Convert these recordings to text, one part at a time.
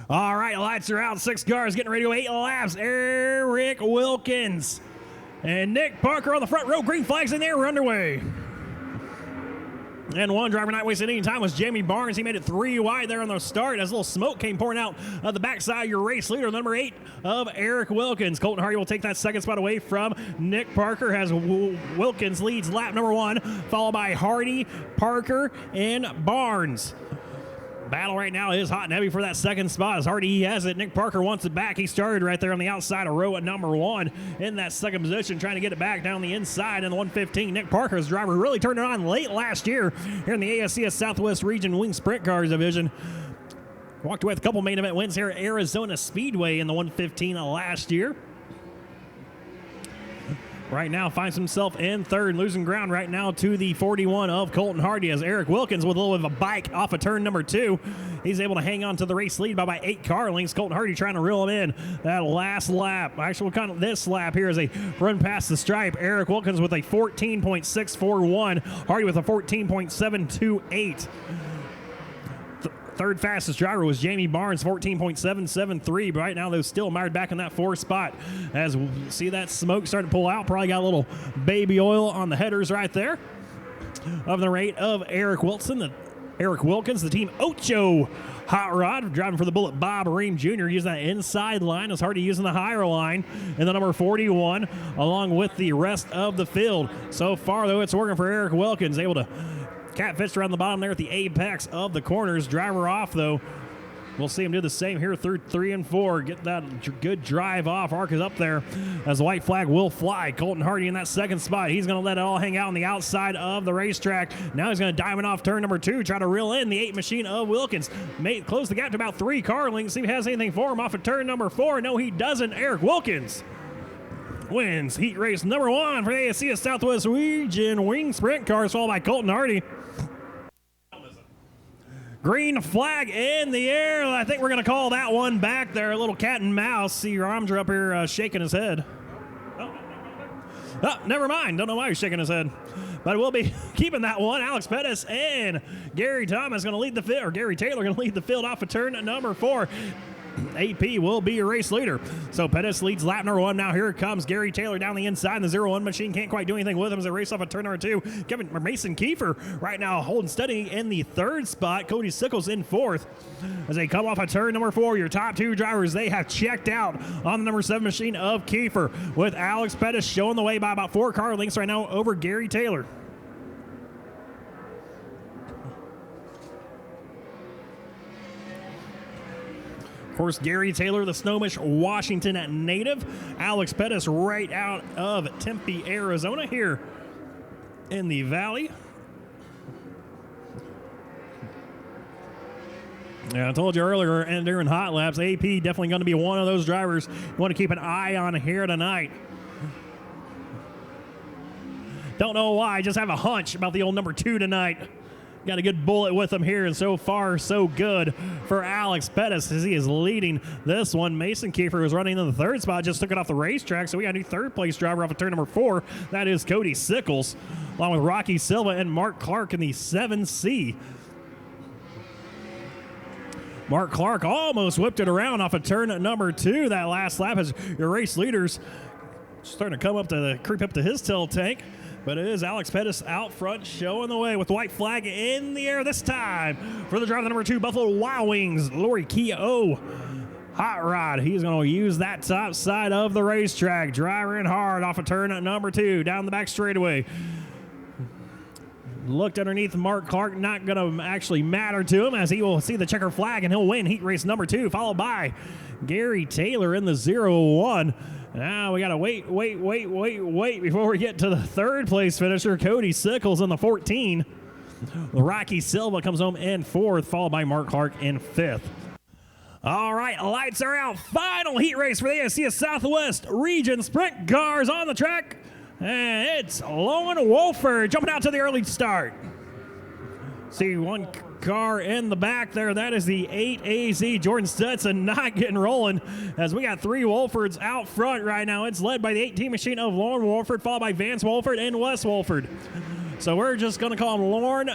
All right, lights are out. 6 cars getting ready to go 8 laps. Eric Wilkins and Nick Parker on the front row. Green flags in there. We're underway. And one driver not wasting any time was Jamie Barnes. He made it 3 wide there on the start as a little smoke came pouring out of the backside. Your race leader, number 8 of Eric Wilkins. Colton Hardy will take that second spot away from Nick Parker as Wilkins leads lap number 1, followed by Hardy, Parker, and Barnes. Battle right now is hot and heavy for that second spot as Hardy has it. Nick Parker wants it back. He started right there on the outside of row at number 1 in that second position, trying to get it back down the inside in the 115. Nick Parker's driver really turned it on late last year here in the ASCS Southwest Region Wing Sprint Cars Division. Walked away with a couple main event wins here at Arizona Speedway in the 115 last year. Right now finds himself in third, losing ground right now to the 41 of Colton Hardy as Eric Wilkins with a little bit of a bike off of turn number 2. He's able to hang on to the race lead by about 8 car lengths. Colton Hardy trying to reel him in that last lap. Actually, we'll count this lap here as a run past the stripe. Eric Wilkins with a 14.641. Hardy with a 14.728. Third fastest driver was Jamie Barnes, 14.773. But right now, they're still mired back in that 4th spot. As we see that smoke starting to pull out, probably got a little baby oil on the headers right there. Of the rate of Eric Wilkins, the Team Ocho Hot Rod, driving for the Bullet Bob Ream Jr., using that inside line. It's Hardy using the higher line in the number 41, along with the rest of the field. So far, though, it's working for Eric Wilkins, able to catfish around the bottom there at the apex of the corners. Driver off, though. We'll see him do the same here through 3 and 4. Get that good drive off. Arc is up there as the white flag will fly. Colton Hardy in that second spot. He's going to let it all hang out on the outside of the racetrack. Now he's going to diamond off turn number 2, try to reel in the 8 machine of Wilkins. Close the gap to about 3 car lengths. See if he has anything for him off of turn number 4. No, he doesn't. Eric Wilkins wins heat race number 1 for the ASCS Southwest Region Wing Sprint Cars, followed by Colton Hardy. Green flag in the air. I think we're going to call that one back there. A little cat and mouse. See your arms are up here shaking his head. Oh, never mind. Don't know why he's shaking his head. But we'll be keeping that one. Alex Pettis and Gary Thomas going to lead the field, or Gary Taylor going to lead the field off of turn number 4. AP will be your race leader. So Pettis leads lap number 1. Now here comes Gary Taylor down the inside. The 0-1 machine can't quite do anything with him as they race off of turn number 2. Mason Kiefer right now holding steady in the 3rd spot. Cody Sickles in 4th. As they come off of turn number 4, your top 2 drivers, they have checked out on the number 7 machine of Kiefer, with Alex Pettis showing the way by about 4 car lengths right now over Gary Taylor. Of course, Gary Taylor, the Snohomish, Washington native. Alex Pettis right out of Tempe, Arizona here in the Valley. Yeah, I told you earlier, and during hot laps, AP definitely going to be one of those drivers you want to keep an eye on here tonight. Don't know why, I just have a hunch about the old number 2 tonight. Got a good bullet with him here, and so far, so good for Alex Pettis as he is leading this one. Mason Kiefer was running in the 3rd spot, just took it off the racetrack, so we got a new 3rd place driver off of turn number 4. That is Cody Sickles, along with Rocky Silva and Mark Clark in the 7C. Mark Clark almost whipped it around off of turn number 2 that last lap as your race leaders starting to come up to creep up to his tail tank. But it is Alex Pettis out front showing the way with the white flag in the air this time for the driver number 2, Buffalo Wild Wings, Lori Keogh Hot Rod. He's going to use that top side of the racetrack. Driving hard off of turn number 2 down the back straightaway. Looked underneath Mark Clark, not going to actually matter to him as he will see the checker flag and he'll win heat race number 2, followed by Gary Taylor in the 0-1. Now we got to wait before we get to the 3rd place finisher, Cody Sickles in the 14. Rocky Silva comes home in 4th, followed by Mark Clark in 5th. All right, lights are out. Final heat race for the ASCS Southwest Region Sprint Cars on the track. And it's Lowen Wolford jumping out to the early start. See one car in the back there. That is the 8AZ. Jordan Stetson not getting rolling as we got 3 Wolfords out front right now. It's led by the 18 machine of Lauren Wolford, followed by Vance Wolford and Wes Wolford. So we're just going to call him Lauren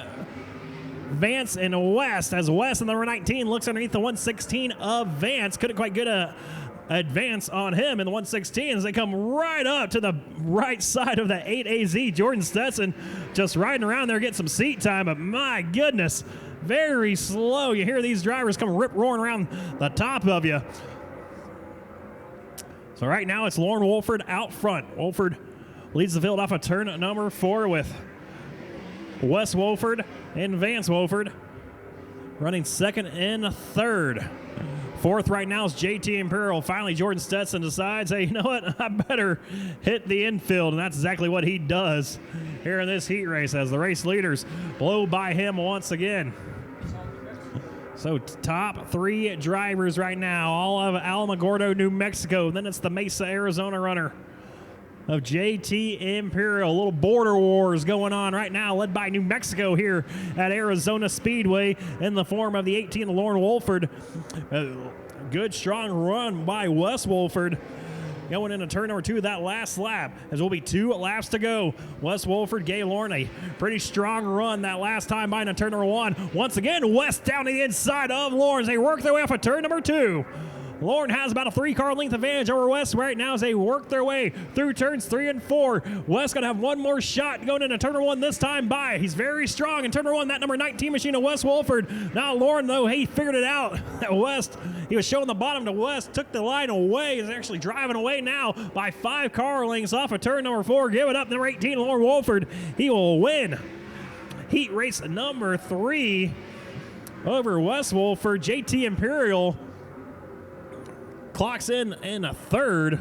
Vance and West, as West in the number 19 looks underneath the 116 of Vance. Couldn't quite get a advance on him in the 116 as they come right up to the right side of the 8AZ. Jordan Stetson just riding around there getting some seat time, but my goodness, very slow. You hear these drivers come rip-roaring around the top of you. So right now it's Lauren Wolford out front. Wolford leads the field off of turn number 4 with Wes Wolford and Vance Wolford running second and third. Fourth right now is JT Imperial. Finally, Jordan Stetson decides, hey, you know what? I better hit the infield, and that's exactly what he does here in this heat race as the race leaders blow by him once again. So top 3 drivers right now, all of Alamogordo, New Mexico. Then it's the Mesa, Arizona runner of JT Imperial. A little border wars going on right now, led by New Mexico here at Arizona Speedway in the form of the 18, Lauren Wolford. Good, strong run by Wes Wolford. Going into turn number 2 of that last lap, as will be 2 laps to go. Wes Wolford gave Lauren a pretty strong run that last time by into turn number 1. Once again, Wes down to the inside of Lauren as they work their way off of turn number 2. Lauren has about a 3-car length advantage over Wes right now as they work their way through turns 3 and 4. Wes going to have one more shot going into turn number 1 this time by. He's very strong in turn number 1, that number 19 machine of Wes Wolford. Now Lauren, though, he figured it out. At West, he was showing the bottom to West, took the line away. He's actually driving away now by 5 car lengths off of turn number 4. Give it up, number 18, Lauren Wolford. He will win heat race number 3 over Wes Wolford. JT Imperial clocks in a third.